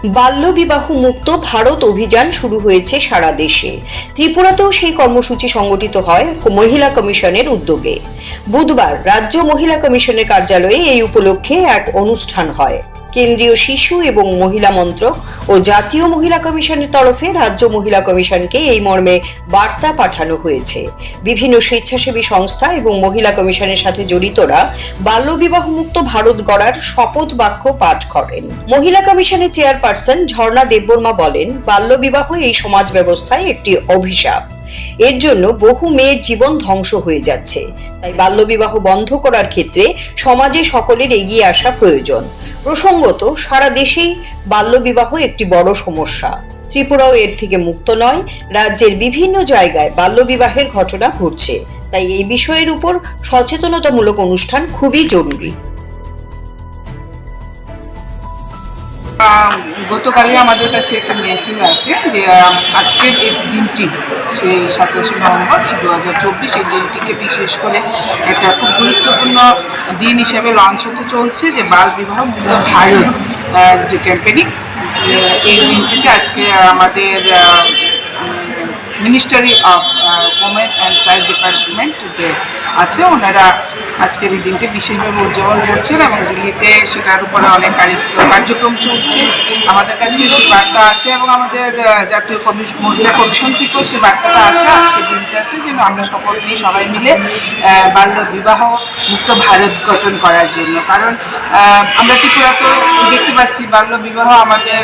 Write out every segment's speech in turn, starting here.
বাল্যবিবাহ মুক্ত ভারত অভিযান শুরু হয়েছে সারা দেশে। ত্রিপুরাতেও সেই কর্মসূচি সংগঠিত হয় মহিলা কমিশনের উদ্যোগে। বুধবার রাজ্য মহিলা কমিশনের কার্যালয়ে এই উপলক্ষে এক অনুষ্ঠান হয়। কেন্দ্রীয় শিশু এবং মহিলা মন্ত্রক ও জাতীয় মহিলা কমিশনের তরফে রাজ্য মহিলা কমিশনকে এই মর্মে বার্তা পাঠানো হয়েছে। বিভিন্ন স্বেচ্ছাসেবী সংস্থা এবং মহিলা কমিশনের সাথে জড়িতরা বাল্যবিবাহ মুক্ত ভারত গড়ার শপথ বাক্য পাঠ করেন। মহিলা কমিশনের চেয়ারপারসন ঝর্ণা দেববর্মা বলেন, বাল্যবিবাহ এই সমাজ ব্যবস্থায় একটি অভিশাপ। এর জন্য বহু মেয়ের জীবন ধ্বংস হয়ে যাচ্ছে। তাই বাল্যবিবাহ বন্ধ করার ক্ষেত্রে সমাজে সকলের এগিয়ে আসা প্রয়োজন। প্রসঙ্গত, সারা দেশেই বাল্যবিবাহ একটি বড় সমস্যা। ত্রিপুরাও এর থেকে মুক্ত নয়। রাজ্যের বিভিন্ন জায়গায় বাল্যবিবাহের ঘটনা ঘটছে। তাই এই বিষয়ের উপর সচেতনতামূলক অনুষ্ঠান খুবই জরুরি। গতকালই আমাদের কাছে একটা মেসেজ আসে যে আজকের এই দিনটি সেই 27 নভেম্বর 2024 এই দিনটিকে বিশেষ করে একটা খুব গুরুত্বপূর্ণ দিন হিসেবে লঞ্চ হতে চলছে, যে বাল বিবাহ মুক্ত ভারত যে ক্যাম্পেইনিং। এই দিনটিতে আজকে আমাদের ministry of women and child department যে আছে, ওনারা আজকের এই দিনটি বিশেষভাবে উদযাপন করছেন এবং দিল্লিতে সেটার উপরে অনেক কার্যক্রম চলছে। আমাদের কাছে সেই বার্তা আসে এবং আমাদের জাতীয় মহিলা কমিশন থেকেও সেই বার্তাটা আসে আজকের দিনটাতে, যেন আমরা সবাই মিলে বাল্য বিবাহ মুক্ত ভারত গঠন করার জন্য। কারণ আমরা ত্রিপুরা তো দেখতে পাচ্ছি বাল্য বিবাহ আমাদের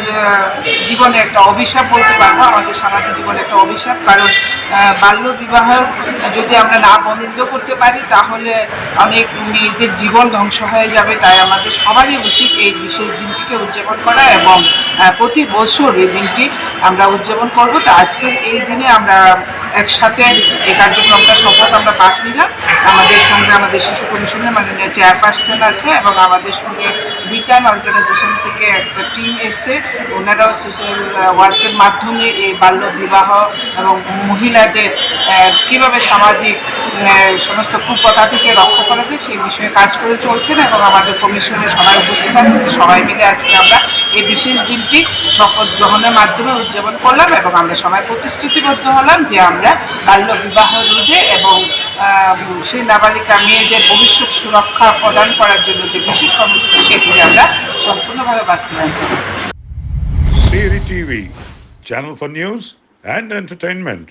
জীবনে একটা অভিশাপ বলতে পারবো, আমাদের সামাজিক জীবনে একটা অভিশাপ। কারণ বাল্য বিবাহ যদি আমরা না বন্ধ করতে পারি তাহলে অনেক মেয়েদের জীবন ধ্বংস হয়ে যাবে। তাই আমাদের সবারই উচিত এই বিশেষ দিনটিকে উদযাপন করা এবং প্রতি বছর এই দিনটি আমরা উদযাপন করবো। তো আজকের এই দিনে আমরা একসাথে এই কার্যক্রমটা শপথ আমরা পাঠ নিলাম। আমাদের সঙ্গে আমাদের শিশু কমিশনের মাননীয় চেয়ারপারসন আছে এবং আমাদের সঙ্গে বিটান অর্গানাইজেশন থেকে একটা টিম এসছে। ওনারাও সোশ্যাল ওয়ার্কের মাধ্যমে এই বাল্য বিবাহ এবং মহিলাদের কীভাবে সামাজিক সমস্ত কুপ্রথা থেকে রক্ষা করা যায় সেই বিষয়ে কাজ করে চলছেন এবং আমাদের কমিশনে সবাই উপস্থিত আছেন। সবাই মিলে আজকে আমরা এই বিশেষ দিনটি শপথ গ্রহণের মাধ্যমে উদযাপন করলাম এবং আমরা সবাই প্রতিশ্রুতিবদ্ধ হলাম যে আমরা বাল্য বিবাহ রোধে এবং সেই নাবালিকা মেয়েদের ভবিষ্যৎ সুরক্ষা প্রদান করার জন্য যে বিশেষ কর্মসূচি সেগুলি আমরা সম্পূর্ণভাবে বাস্তবায়ন করব। CERI TV, channel for news and entertainment.